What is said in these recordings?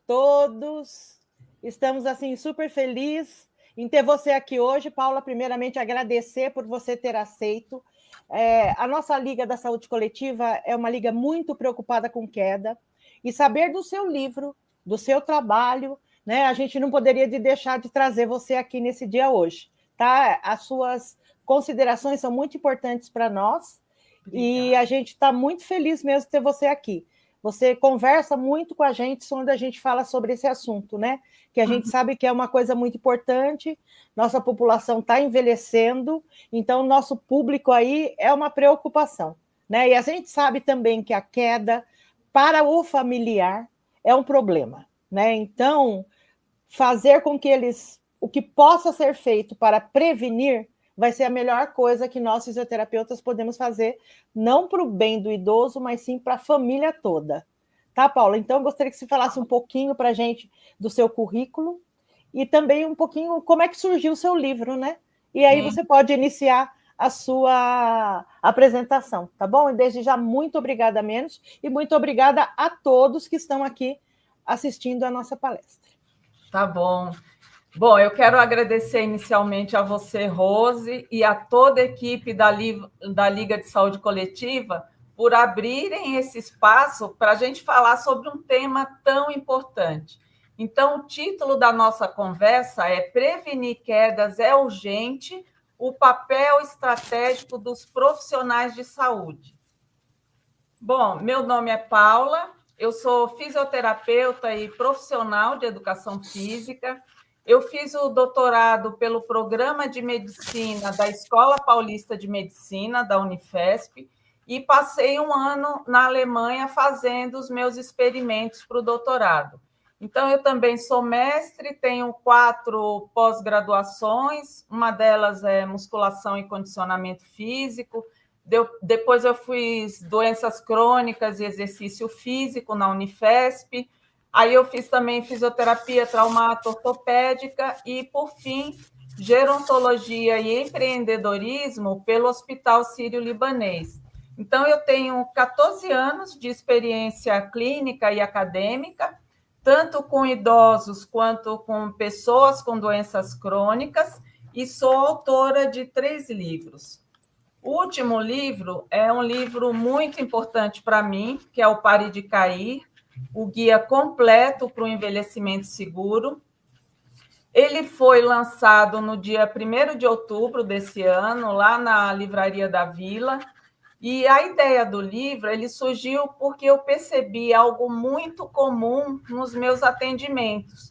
todos. Estamos assim super felizes em ter você aqui hoje. Paula, primeiramente agradecer por você ter aceito. A nossa Liga da Saúde Coletiva é uma liga muito preocupada com queda, e saber do seu livro, do seu trabalho, né? A gente não poderia deixar de trazer você aqui nesse dia hoje, tá? As suas considerações são muito importantes para nós. Obrigada. E a gente está muito feliz mesmo de ter você aqui. Você conversa muito com a gente quando a gente fala sobre esse assunto, né? Que a gente sabe que é uma coisa muito importante, nossa população está envelhecendo, então nosso público aí é uma preocupação, né? E a gente sabe também que a queda para o familiar é um problema, né? Então, fazer com que o que possa ser feito para prevenir vai ser a melhor coisa que nós, fisioterapeutas, podemos fazer, não para o bem do idoso, mas sim para a família toda. Tá, Paula? Então, eu gostaria que você falasse um pouquinho para a gente do seu currículo e também um pouquinho como é que surgiu o seu livro, né? E aí você pode iniciar a sua apresentação, tá bom? E desde já, muito obrigada menos e muito obrigada a todos que estão aqui assistindo a nossa palestra. Tá bom. Bom, eu quero agradecer inicialmente a você, Rose, e a toda a equipe da Liga de Saúde Coletiva por abrirem esse espaço para a gente falar sobre um tema tão importante. Então, o título da nossa conversa é Prevenir quedas é urgente, o papel estratégico dos profissionais de saúde. Bom, meu nome é Paula, eu sou fisioterapeuta e profissional de educação física. Eu fiz o doutorado pelo Programa de Medicina da Escola Paulista de Medicina, da Unifesp, e passei um ano na Alemanha fazendo os meus experimentos para o doutorado. Então, eu também sou mestre, tenho 4 pós-graduações, uma delas é musculação e condicionamento físico. Depois eu fiz doenças crônicas e exercício físico na Unifesp. Aí eu fiz também fisioterapia traumato-ortopédica e, por fim, gerontologia e empreendedorismo pelo Hospital Sírio-Libanês. Então, eu tenho 14 anos de experiência clínica e acadêmica, tanto com idosos quanto com pessoas com doenças crônicas, e sou autora de 3 livros. O último livro é um livro muito importante para mim, que é o Pare de Cair, o guia completo para o envelhecimento seguro. Ele foi lançado no dia 1º de outubro desse ano, lá na Livraria da Vila, e a ideia do livro ele surgiu porque eu percebi algo muito comum nos meus atendimentos.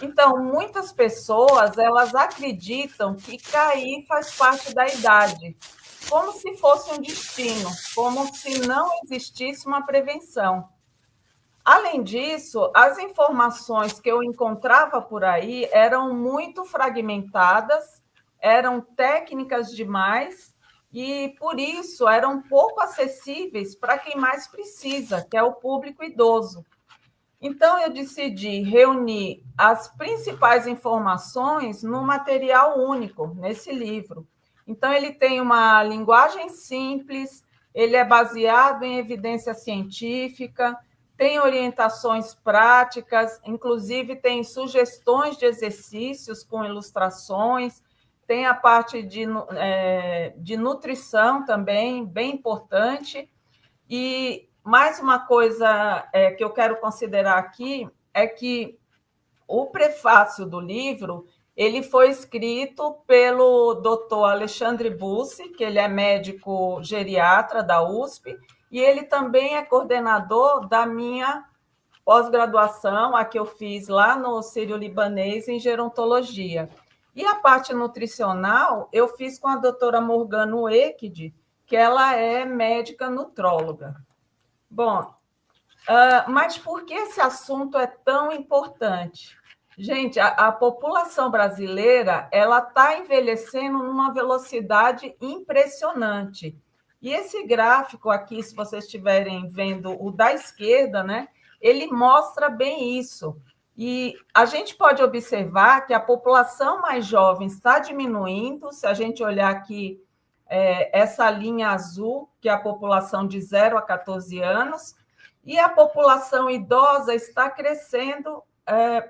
Então, muitas pessoas elas acreditam que cair faz parte da idade, como se fosse um destino, como se não existisse uma prevenção. Além disso, as informações que eu encontrava por aí eram muito fragmentadas, eram técnicas demais e, por isso, eram pouco acessíveis para quem mais precisa, que é o público idoso. Então, eu decidi reunir as principais informações num material único, nesse livro. Então, ele tem uma linguagem simples, ele é baseado em evidência científica, tem orientações práticas, inclusive tem sugestões de exercícios com ilustrações, tem a parte de nutrição também, bem importante. E mais uma coisa que eu quero considerar aqui é que o prefácio do livro ele foi escrito pelo Dr. Alexandre Bussi, que ele é médico geriatra da USP, e ele também é coordenador da minha pós-graduação, a que eu fiz lá no Sírio-Libanês, em gerontologia. E a parte nutricional eu fiz com a doutora Morgana Uekid, que ela é médica nutróloga. Bom, mas por que esse assunto é tão importante? Gente, a população brasileira ela está envelhecendo numa velocidade impressionante. E esse gráfico aqui, se vocês estiverem vendo o da esquerda, né, ele mostra bem isso. E a gente pode observar que a população mais jovem está diminuindo, se a gente olhar aqui essa linha azul, que é a população de 0 a 14 anos, e a população idosa está crescendo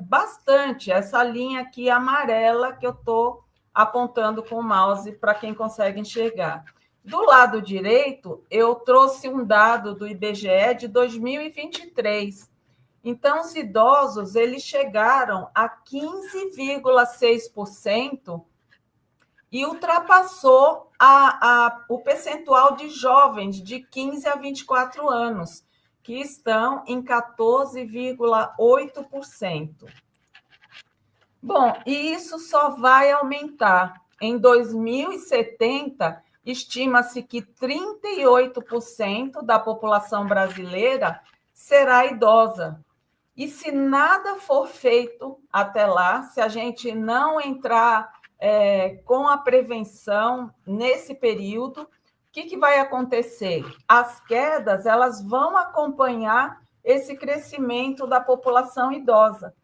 bastante essa linha aqui amarela que eu estou apontando com o mouse para quem consegue enxergar. Do lado direito, eu trouxe um dado do IBGE de 2023. Então, os idosos eles chegaram a 15,6% e ultrapassou o percentual de jovens de 15 a 24 anos, que estão em 14,8%. Bom, e isso só vai aumentar. Em 2070, estima-se que 38% da população brasileira será idosa. E se nada for feito até lá, se a gente não entrar com a prevenção nesse período, o que vai acontecer? As quedas elas vão acompanhar esse crescimento da população idosa.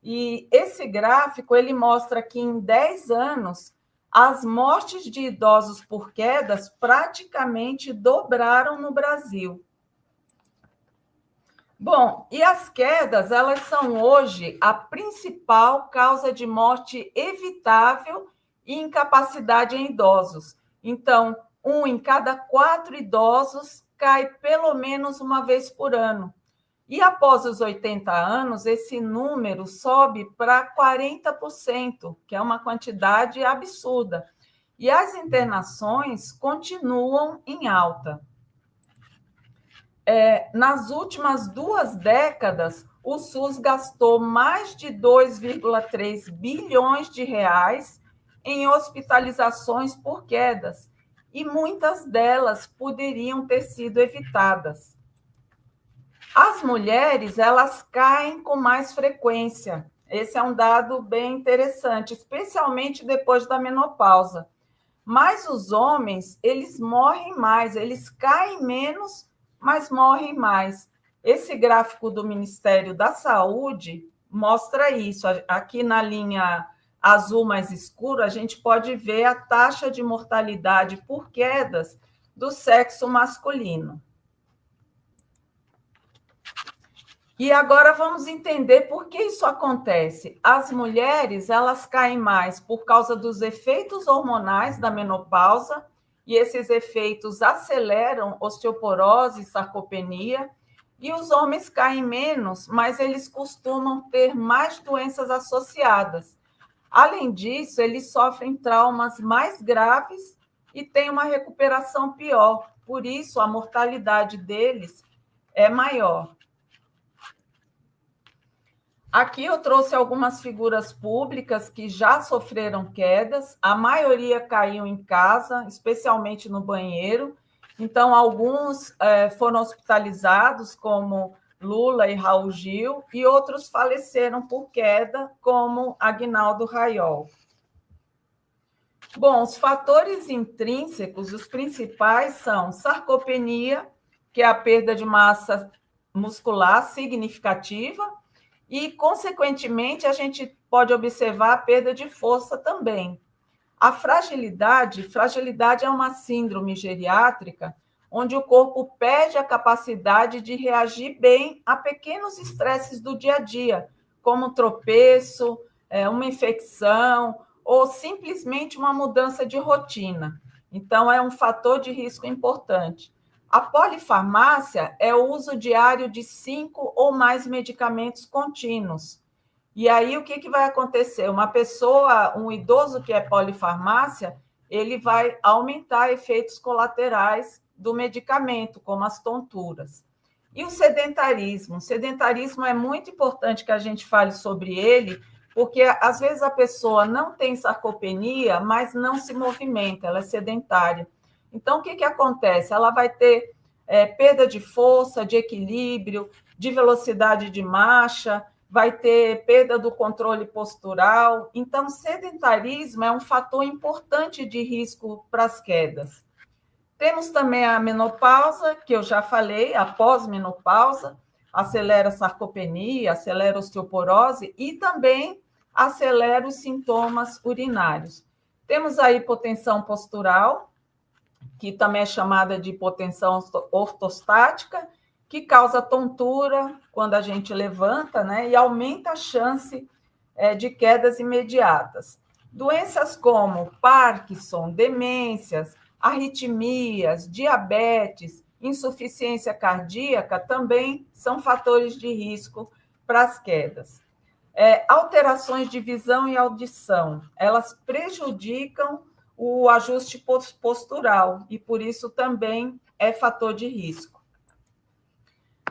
E esse gráfico ele mostra que em 10 anos as mortes de idosos por quedas praticamente dobraram no Brasil. Bom, e as quedas, elas são hoje a principal causa de morte evitável e incapacidade em idosos. Então, 1 em cada 4 idosos cai pelo menos uma vez por ano. E após os 80 anos, esse número sobe para 40%, que é uma quantidade absurda. E as internações continuam em alta. Nas últimas 2 décadas, o SUS gastou mais de 2,3 bilhões de reais em hospitalizações por quedas, e muitas delas poderiam ter sido evitadas. As mulheres, elas caem com mais frequência. Esse é um dado bem interessante, especialmente depois da menopausa. Mas os homens, eles morrem mais, eles caem menos, mas morrem mais. Esse gráfico do Ministério da Saúde mostra isso. Aqui na linha azul mais escura, a gente pode ver a taxa de mortalidade por quedas do sexo masculino. E agora vamos entender por que isso acontece. As mulheres, elas caem mais por causa dos efeitos hormonais da menopausa, e esses efeitos aceleram osteoporose e sarcopenia, e os homens caem menos, mas eles costumam ter mais doenças associadas. Além disso, eles sofrem traumas mais graves e têm uma recuperação pior, por isso a mortalidade deles é maior. Aqui eu trouxe algumas figuras públicas que já sofreram quedas, a maioria caiu em casa, especialmente no banheiro. Então, alguns foram hospitalizados, como Lula e Raul Gil, e outros faleceram por queda, como Aguinaldo Raiol. Bom, os fatores intrínsecos, os principais são sarcopenia, que é a perda de massa muscular significativa, e, consequentemente, a gente pode observar a perda de força também. A fragilidade é uma síndrome geriátrica onde o corpo perde a capacidade de reagir bem a pequenos estresses do dia a dia, como um tropeço, uma infecção ou simplesmente uma mudança de rotina. Então, é um fator de risco importante. A polifarmácia é o uso diário de 5 ou mais medicamentos contínuos. E aí, o que vai acontecer? Uma pessoa, um idoso que é polifarmácia, ele vai aumentar efeitos colaterais do medicamento, como as tonturas. E o sedentarismo? O sedentarismo é muito importante que a gente fale sobre ele, porque às vezes a pessoa não tem sarcopenia, mas não se movimenta, ela é sedentária. Então, o que acontece? Ela vai ter perda de força, de equilíbrio, de velocidade de marcha, vai ter perda do controle postural. Então, sedentarismo é um fator importante de risco para as quedas. Temos também a menopausa, que eu já falei, a pós-menopausa, acelera a sarcopenia, acelera a osteoporose e também acelera os sintomas urinários. Temos a hipotensão postural, que também é chamada de hipotensão ortostática, que causa tontura quando a gente levanta, né? E aumenta a chance de quedas imediatas. Doenças como Parkinson, demências, arritmias, diabetes, insuficiência cardíaca também são fatores de risco para as quedas. Alterações de visão e audição, elas prejudicam o ajuste postural e, por isso, também é fator de risco.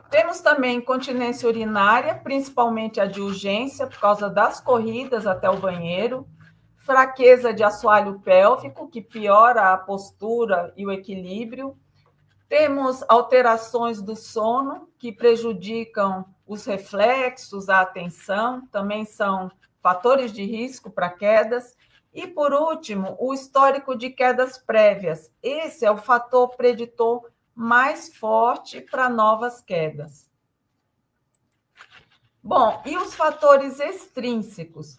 Temos também incontinência urinária, principalmente a de urgência, por causa das corridas até o banheiro, fraqueza de assoalho pélvico, que piora a postura e o equilíbrio. Temos alterações do sono, que prejudicam os reflexos, a atenção, também são fatores de risco para quedas. E, por último, o histórico de quedas prévias. Esse é o fator preditor mais forte para novas quedas. Bom, e os fatores extrínsecos?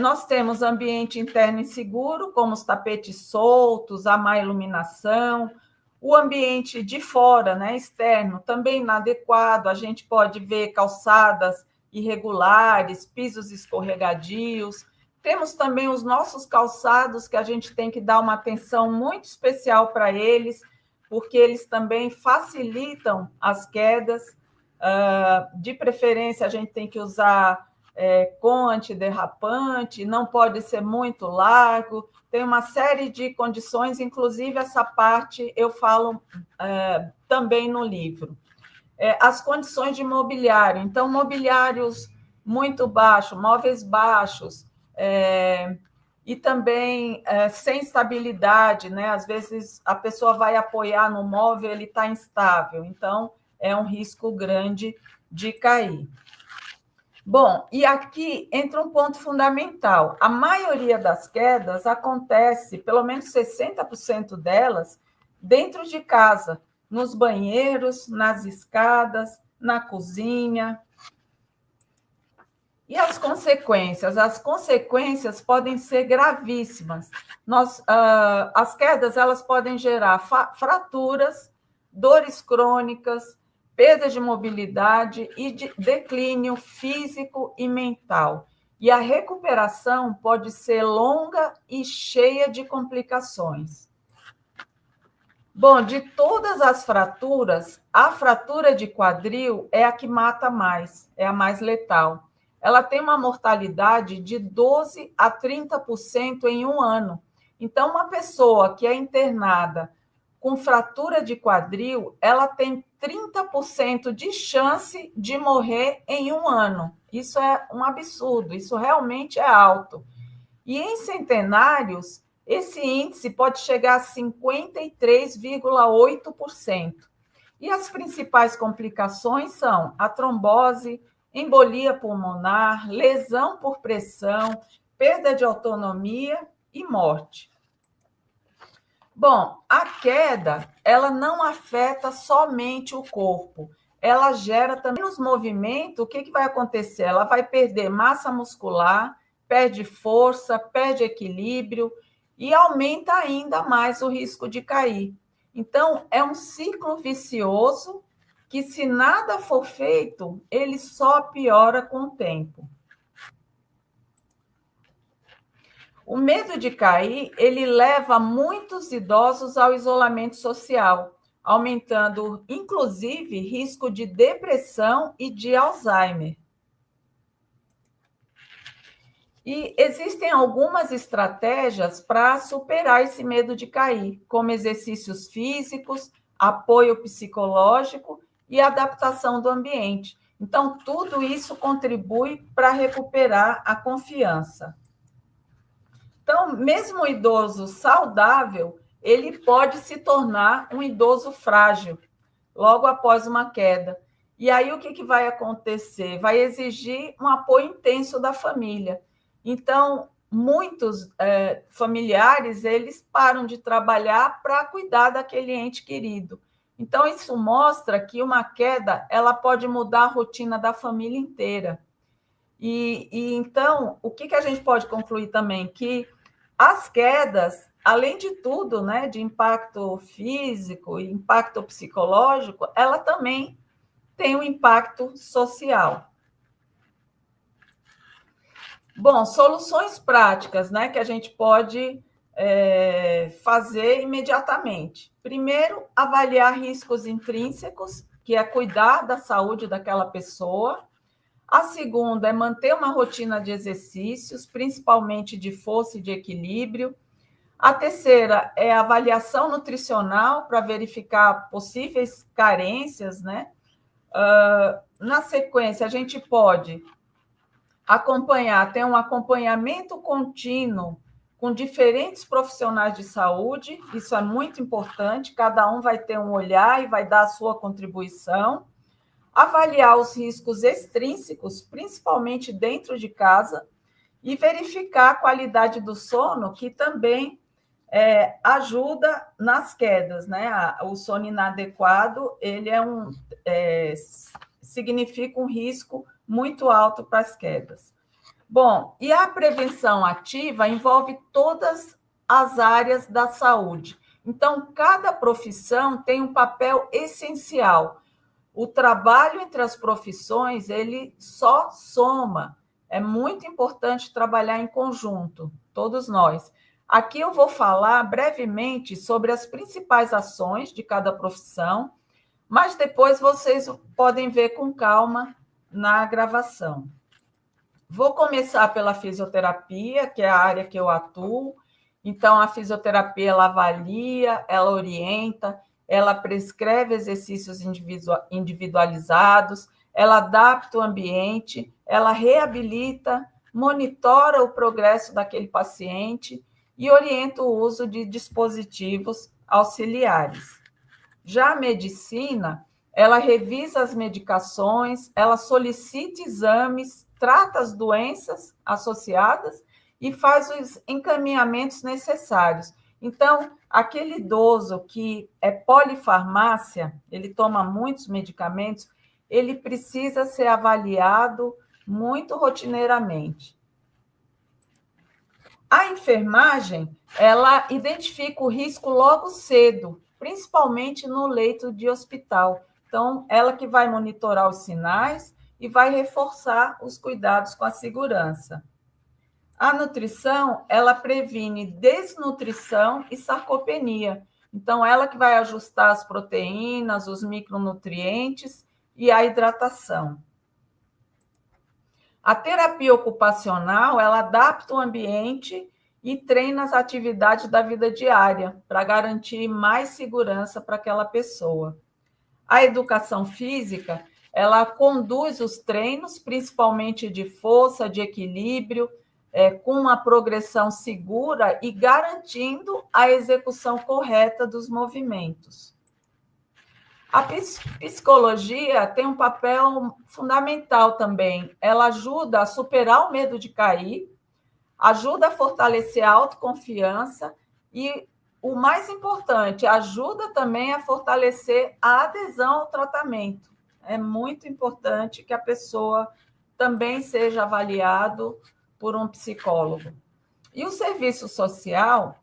Nós temos ambiente interno inseguro, como os tapetes soltos, a má iluminação, o ambiente de fora, né, externo, também inadequado. A gente pode ver calçadas irregulares, pisos escorregadios. Temos também os nossos calçados, que a gente tem que dar uma atenção muito especial para eles, porque eles também facilitam as quedas. De preferência, a gente tem que usar com antiderrapante, não pode ser muito largo, tem uma série de condições, inclusive essa parte eu falo também no livro. As condições de mobiliário, então, mobiliários muito baixos, móveis baixos, e também sem estabilidade, né? Às vezes a pessoa vai apoiar no móvel, ele está instável, então é um risco grande de cair. Bom, e aqui entra um ponto fundamental. A maioria das quedas acontece, pelo menos 60% delas, dentro de casa, nos banheiros, nas escadas, na cozinha. E as consequências? As consequências podem ser gravíssimas. As quedas elas podem gerar fraturas, dores crônicas, perda de mobilidade e de declínio físico e mental. E a recuperação pode ser longa e cheia de complicações. Bom, de todas as fraturas, a fratura de quadril é a que mata mais, é a mais letal. Ela tem uma mortalidade de 12% a 30% em um ano. Então, uma pessoa que é internada com fratura de quadril, ela tem 30% de chance de morrer em um ano. Isso é um absurdo, isso realmente é alto. E em centenários, esse índice pode chegar a 53,8%. E as principais complicações são a trombose, embolia pulmonar, lesão por pressão, perda de autonomia e morte. Bom, a queda, ela não afeta somente o corpo, ela gera também nos movimentos, o que vai acontecer? Ela vai perder massa muscular, perde força, perde equilíbrio e aumenta ainda mais o risco de cair. Então, é um ciclo vicioso que, se nada for feito, ele só piora com o tempo. O medo de cair, ele leva muitos idosos ao isolamento social, aumentando, inclusive, risco de depressão e de Alzheimer. E existem algumas estratégias para superar esse medo de cair, como exercícios físicos, apoio psicológico e adaptação do ambiente. Então, tudo isso contribui para recuperar a confiança. Então, mesmo o idoso saudável, ele pode se tornar um idoso frágil logo após uma queda. E aí, o que vai acontecer? Vai exigir um apoio intenso da família. Então, muitos familiares, eles param de trabalhar para cuidar daquele ente querido. Então, isso mostra que uma queda, ela pode mudar a rotina da família inteira. E então, o que a gente pode concluir também? Que as quedas, além de tudo, né, de impacto físico e impacto psicológico, ela também tem um impacto social. Bom, soluções práticas, né, que a gente pode fazer imediatamente. Primeiro, avaliar riscos intrínsecos, que é cuidar da saúde daquela pessoa. A segunda é manter uma rotina de exercícios, principalmente de força e de equilíbrio. A terceira é a avaliação nutricional para verificar possíveis carências, né? Na sequência, a gente pode ter um acompanhamento contínuo com diferentes profissionais de saúde, isso é muito importante, cada um vai ter um olhar e vai dar a sua contribuição. Avaliar os riscos extrínsecos, principalmente dentro de casa, e verificar a qualidade do sono, que também ajuda nas quedas, né? O sono inadequado, ele significa um risco muito alto para as quedas. Bom, e a prevenção ativa envolve todas as áreas da saúde. Então, cada profissão tem um papel essencial. O trabalho entre as profissões, ele só soma. É muito importante trabalhar em conjunto, todos nós. Aqui eu vou falar brevemente sobre as principais ações de cada profissão, mas depois vocês podem ver com calma na gravação. Vou começar pela fisioterapia, que é a área que eu atuo. Então, a fisioterapia, ela avalia, ela orienta, ela prescreve exercícios individualizados, ela adapta o ambiente, ela reabilita, monitora o progresso daquele paciente e orienta o uso de dispositivos auxiliares. Já a medicina, ela revisa as medicações, ela solicita exames, trata as doenças associadas e faz os encaminhamentos necessários. Então, aquele idoso que é polifarmácia, ele toma muitos medicamentos, ele precisa ser avaliado muito rotineiramente. A enfermagem, ela identifica o risco logo cedo, principalmente no leito de hospital. Então, ela que vai monitorar os sinais e vai reforçar os cuidados com a segurança. A nutrição, ela previne desnutrição e sarcopenia. Então, ela que vai ajustar as proteínas, os micronutrientes e a hidratação. A terapia ocupacional, ela adapta o ambiente e treina as atividades da vida diária para garantir mais segurança para aquela pessoa. A educação física, ela conduz os treinos, principalmente de força, de equilíbrio, com uma progressão segura e garantindo a execução correta dos movimentos. A psicologia tem um papel fundamental também. Ela ajuda a superar o medo de cair, ajuda a fortalecer a autoconfiança e, o mais importante, ajuda também a fortalecer a adesão ao tratamento. É muito importante que a pessoa também seja avaliado por um psicólogo. E o serviço social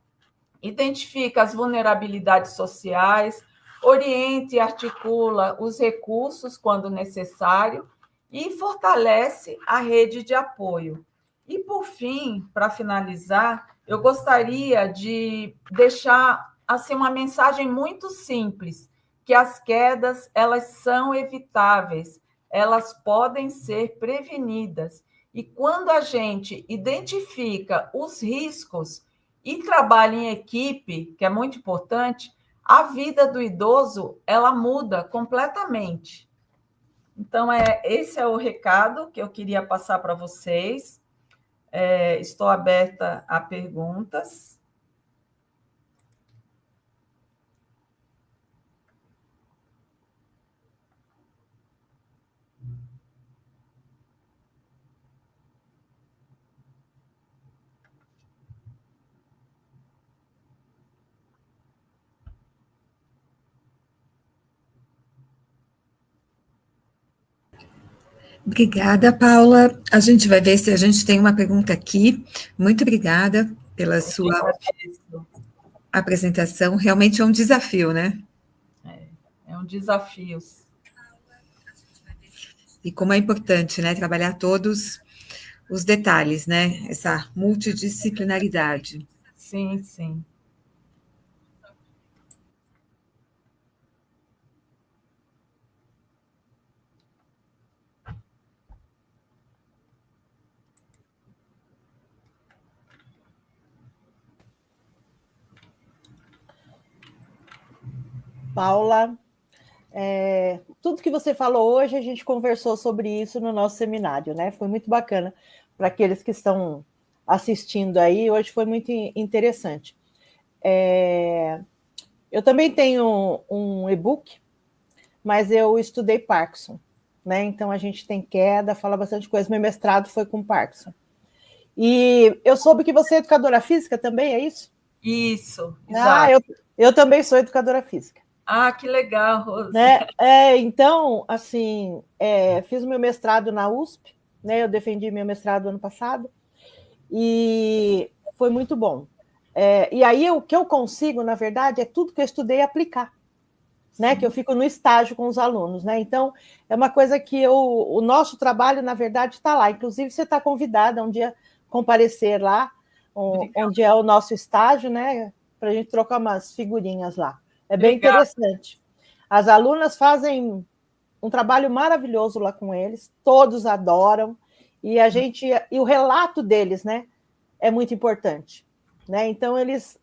identifica as vulnerabilidades sociais, orienta e articula os recursos quando necessário e fortalece a rede de apoio. E, por fim, para finalizar, eu gostaria de deixar assim, uma mensagem muito simples, que as quedas elas são evitáveis, elas podem ser prevenidas. E quando a gente identifica os riscos e trabalha em equipe, que é muito importante, a vida do idoso ela muda completamente. Então, esse é o recado que eu queria passar para vocês. Estou aberta a perguntas. Obrigada, Paula. A gente vai ver se a gente tem uma pergunta aqui. Muito obrigada pela sua apresentação. Realmente é um desafio, né? É um desafio. E como é importante, né, trabalhar todos os detalhes, né, essa multidisciplinaridade. Sim, sim. Paula, tudo que você falou hoje, a gente conversou sobre isso no nosso seminário, né? Foi muito bacana para aqueles que estão assistindo aí, hoje foi muito interessante. Eu também tenho um e-book, mas eu estudei Parkinson, né? Então a gente tem queda, fala bastante coisa. Meu mestrado foi com Parkinson. E eu soube que você é educadora física também, é isso? Isso, exato. Eu também sou educadora física. Ah, que legal, Rose. Né? Então, assim, fiz o meu mestrado na USP, né? Eu defendi meu mestrado ano passado, e foi muito bom. E aí, o que eu consigo, na verdade, é tudo que eu estudei aplicar, né? Que eu fico no estágio com os alunos, né? Então, é uma coisa que o nosso trabalho, na verdade, está lá. Inclusive, você está convidada um dia comparecer lá, onde é o nosso estágio, né? Para a gente trocar umas figurinhas lá. É bem interessante. As alunas fazem um trabalho maravilhoso lá com eles, todos adoram, e o relato deles, né, é muito importante, né? Então eles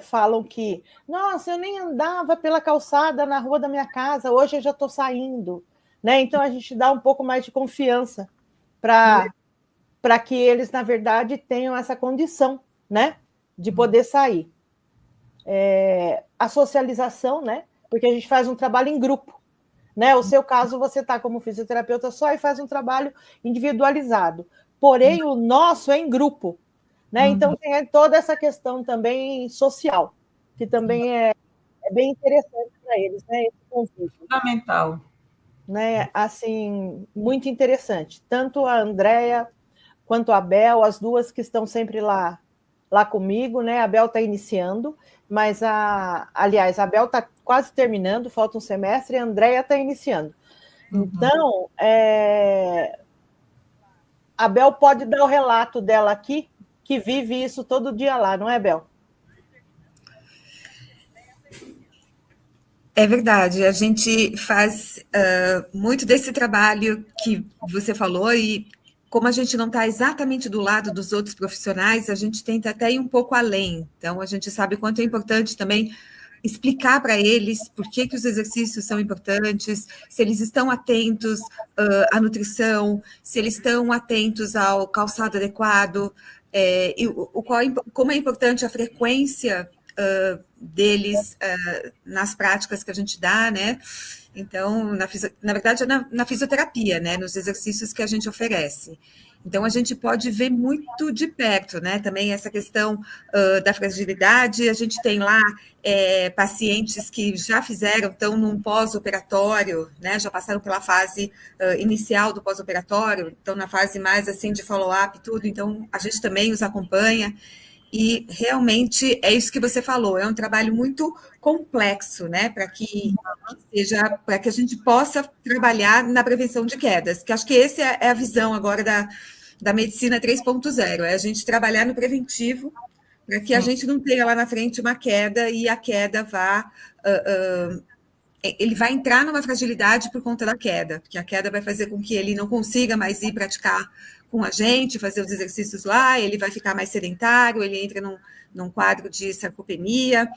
falam que, nossa, eu nem andava pela calçada na rua da minha casa, hoje eu já estou saindo, né? Então a gente dá um pouco mais de confiança para que eles, na verdade, tenham essa condição, né, de poder sair. A socialização, né? Porque a gente faz um trabalho em grupo, né? O seu caso, você está como fisioterapeuta só e faz um trabalho individualizado. Porém, o nosso é em grupo, né? Então tem toda essa questão também social, que também é bem interessante para eles, né? Esse convívio. Fundamental. Né? Assim, muito interessante. Tanto a Andréia quanto a Bel, as duas que estão sempre lá comigo, né? A Bel está iniciando, mas aliás, a Bel está quase terminando, falta um semestre, e a Andréia está iniciando. Então, a Bel pode dar o relato dela aqui, que vive isso todo dia lá, não é, Bel? É verdade, a gente faz muito desse trabalho que você falou, e como a gente não está exatamente do lado dos outros profissionais, a gente tenta até ir um pouco além. Então, a gente sabe o quanto é importante também explicar para eles por que os exercícios são importantes, se eles estão atentos à nutrição, se eles estão atentos ao calçado adequado, e como é importante a frequência deles nas práticas que a gente dá, né? Então, na verdade, é na fisioterapia, né? Nos exercícios que a gente oferece. Então, a gente pode ver muito de perto, né? Também essa questão da fragilidade. A gente tem lá pacientes que já estão num pós-operatório, né? Já passaram pela fase inicial do pós-operatório, estão na fase mais assim de follow-up e tudo. Então, a gente também os acompanha. E realmente é isso que você falou, é um trabalho muito complexo, né? Para que a gente possa trabalhar na prevenção de quedas, que acho que essa é a visão agora da medicina 3.0, é a gente trabalhar no preventivo, para que a gente não tenha lá na frente uma queda e a queda ele vai entrar numa fragilidade por conta da queda, porque a queda vai fazer com que ele não consiga mais ir praticar com a gente, fazer os exercícios lá, ele vai ficar mais sedentário, ele entra num quadro de sarcopenia,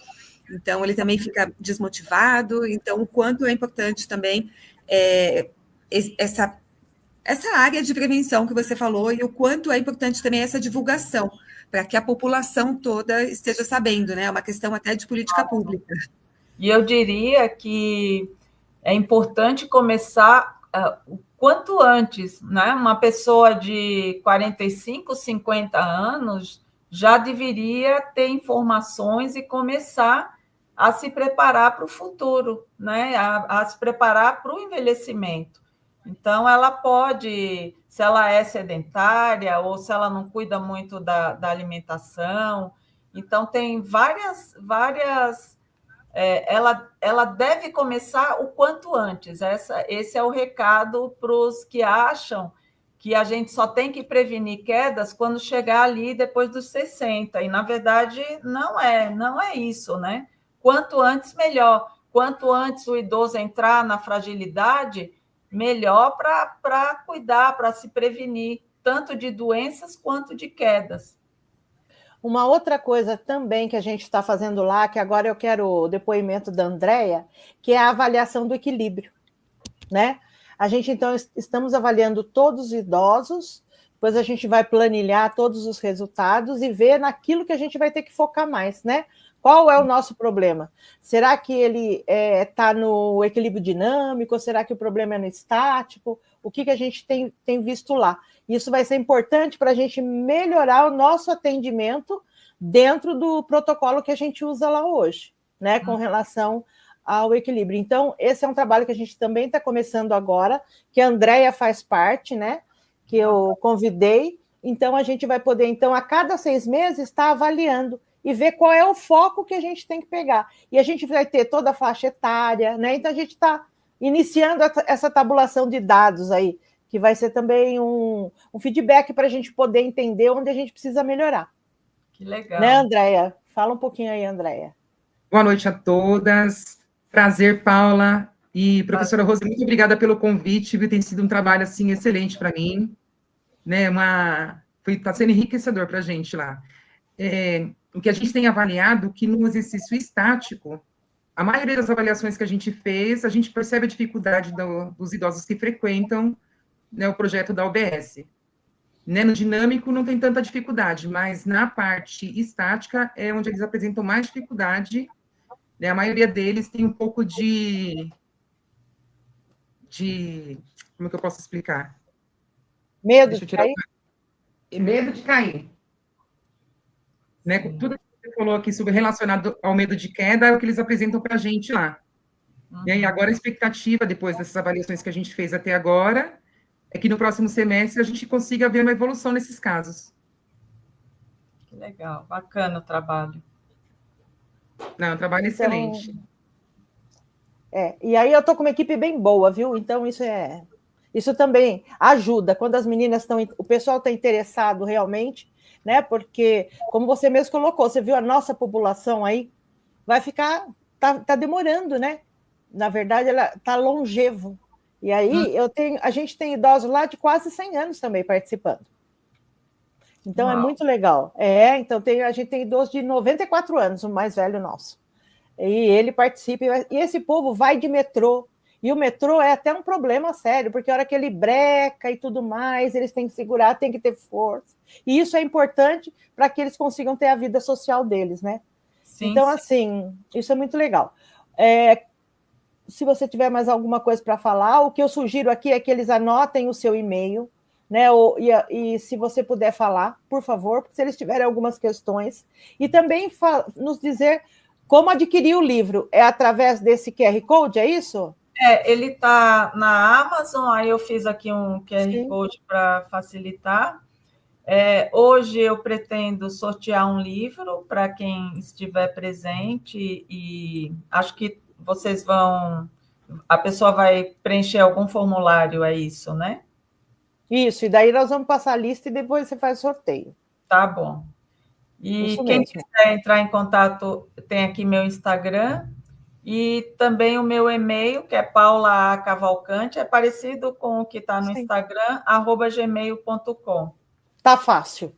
então ele também fica desmotivado. Então, o quanto é importante também essa área de prevenção que você falou, e o quanto é importante também essa divulgação, para que a população toda esteja sabendo, né? É uma questão até de política pública. E eu diria que é importante começar o quanto antes, né? Uma pessoa de 45, 50 anos já deveria ter informações e começar a se preparar para o futuro, né? A se preparar para o envelhecimento. Então, ela pode, se ela é sedentária ou se ela não cuida muito da alimentação, então tem várias ela deve começar o quanto antes. Esse é o recado para os que acham que a gente só tem que prevenir quedas quando chegar ali depois dos 60. E, na verdade, não é isso, né? Quanto antes, melhor. Quanto antes o idoso entrar na fragilidade, melhor para cuidar, para se prevenir, tanto de doenças quanto de quedas. Uma outra coisa também que a gente está fazendo lá, que agora eu quero o depoimento da Andréia, que é a avaliação do equilíbrio, né? A gente, então, estamos avaliando todos os idosos, depois a gente vai planilhar todos os resultados e ver naquilo que a gente vai ter que focar mais, né? Qual é o nosso problema? Será que ele está no equilíbrio dinâmico? Ou será que o problema é no estático? O que a gente tem visto lá? Isso vai ser importante para a gente melhorar o nosso atendimento dentro do protocolo que a gente usa lá hoje, né? Com relação ao equilíbrio. Então, esse é um trabalho que a gente também está começando agora, que a Andréia faz parte, né? Que eu convidei. Então, a gente vai poder, então, a cada 6 meses, estar avaliando e ver qual é o foco que a gente tem que pegar. E a gente vai ter toda a faixa etária, né? Então, a gente está iniciando essa tabulação de dados aí, que vai ser também um feedback para a gente poder entender onde a gente precisa melhorar. Que legal. Né, Andréia? Fala um pouquinho aí, Andréia. Boa noite a todas. Prazer, Paula. E professora Rose, muito obrigada pelo convite, viu? Tem sido um trabalho, assim, excelente para mim. Né? Está sendo enriquecedor para a gente lá. O que a gente tem avaliado, que no exercício estático, a maioria das avaliações que a gente fez, a gente percebe a dificuldade dos idosos que frequentam, né, o projeto da OBS. Né, no dinâmico não tem tanta dificuldade, mas na parte estática é onde eles apresentam mais dificuldade, né, a maioria deles tem um pouco de como é que eu posso explicar? Medo de cair? Medo de cair. Né, tudo que você falou aqui sobre relacionado ao medo de queda é o que eles apresentam para a gente lá. E agora a expectativa, depois dessas avaliações que a gente fez até agora, é que no próximo semestre a gente consiga ver uma evolução nesses casos. Que legal, bacana o trabalho. Não, um trabalho excelente. E aí eu estou com uma equipe bem boa, viu? Então isso também ajuda quando as meninas o pessoal está interessado realmente, né? Porque, como você mesmo colocou, você viu a nossa população aí, vai ficar, tá demorando, né? Na verdade, ela está longevo. E aí a gente tem idosos lá de quase 100 anos também participando. Então, é muito legal. Então a gente tem idoso de 94 anos, o mais velho nosso. E ele participa, e esse povo vai de metrô. E o metrô é até um problema sério, porque a hora que ele breca e tudo mais, eles têm que segurar, têm que ter força. E isso é importante para que eles consigam ter a vida social deles, né? Sim, então, assim, isso é muito legal. Se você tiver mais alguma coisa para falar, o que eu sugiro aqui é que eles anotem o seu e-mail, né? E se você puder falar, por favor, se eles tiverem algumas questões. E também nos dizer como adquirir o livro. É através desse QR Code, é isso? Ele está na Amazon, aí eu fiz aqui um QR Code para facilitar. Hoje eu pretendo sortear um livro para quem estiver presente e acho que vocês a pessoa vai preencher algum formulário, é isso, né? Isso, e daí nós vamos passar a lista e depois você faz sorteio. Tá bom. E quem quiser entrar em contato, tem aqui meu Instagram e também o meu e-mail, que é Paula A. Cavalcante, é parecido com o que está no Instagram, @gmail.com. Tá fácil.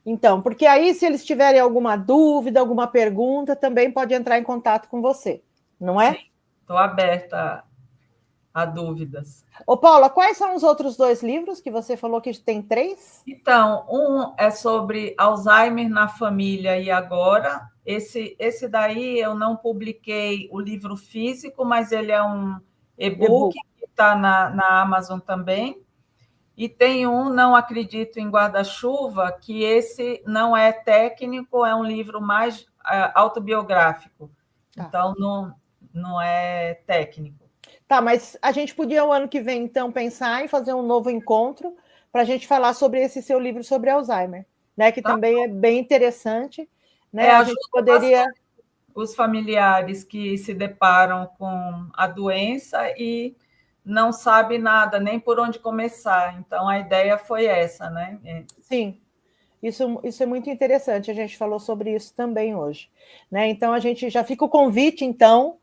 Então, porque aí, se eles tiverem alguma dúvida, alguma pergunta, também pode entrar em contato com você, não é? Sim, estou aberta a dúvidas. Ô, Paula, quais são os outros 2 livros que você falou que tem 3? Então, um é sobre Alzheimer na família e agora. Esse daí eu não publiquei o livro físico, mas ele é um e-book que está na Amazon também. E tem um, Não Acredito em Guarda-Chuva, que esse não é técnico, é um livro mais autobiográfico. Então, não é técnico. Tá, mas a gente podia, o ano que vem, então, pensar em fazer um novo encontro para a gente falar sobre esse seu livro sobre Alzheimer, né? Que também é bem interessante, né? A gente poderia... os familiares que se deparam com a doença e não sabem nada, nem por onde começar. Então, a ideia foi essa, né? Sim, isso é muito interessante, a gente falou sobre isso também hoje. Né? Então, a gente já fica o convite, então,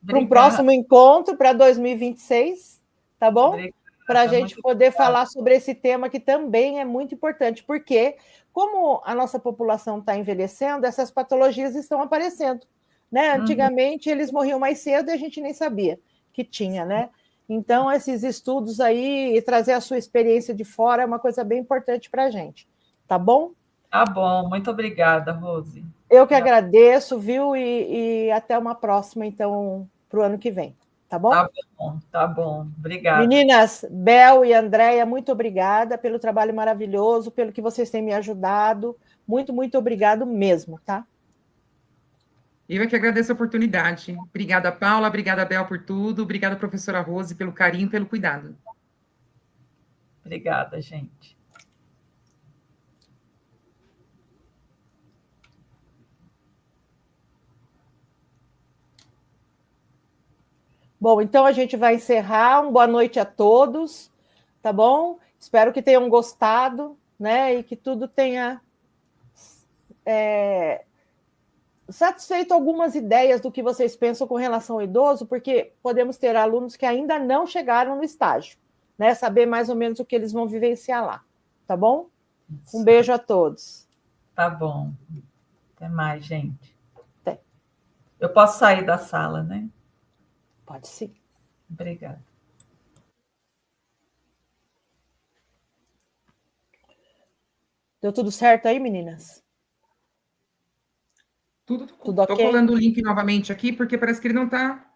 para um próximo encontro, para 2026, tá bom? Para a gente poder falar sobre esse tema que também é muito importante, porque, como a nossa população está envelhecendo, essas patologias estão aparecendo. Né? Antigamente, eles morriam mais cedo e a gente nem sabia que tinha, né? Então, esses estudos aí, e trazer a sua experiência de fora é uma coisa bem importante para a gente. Tá bom? Tá bom, muito obrigada, Rose. Eu que agradeço, viu? E até uma próxima, então, para o ano que vem. Tá bom? Tá bom. Obrigada. Meninas, Bel e Andréia, muito obrigada pelo trabalho maravilhoso, pelo que vocês têm me ajudado. Muito, muito obrigado mesmo, tá? Eu é que agradeço a oportunidade. Obrigada, Paula. Obrigada, Bel, por tudo. Obrigada, professora Rose, pelo carinho e pelo cuidado. Obrigada, gente. Bom, então a gente vai encerrar. Uma boa noite a todos, tá bom? Espero que tenham gostado, né? E que tudo tenha satisfeito algumas ideias do que vocês pensam com relação ao idoso, porque podemos ter alunos que ainda não chegaram no estágio, né? Saber mais ou menos o que eles vão vivenciar lá, tá bom? Um beijo a todos. Tá bom. Até mais, gente. Até. Eu posso sair da sala, né? Pode sim. Obrigada. Deu tudo certo aí, meninas? Tudo ok? Estou colando o link novamente aqui, porque parece que ele não está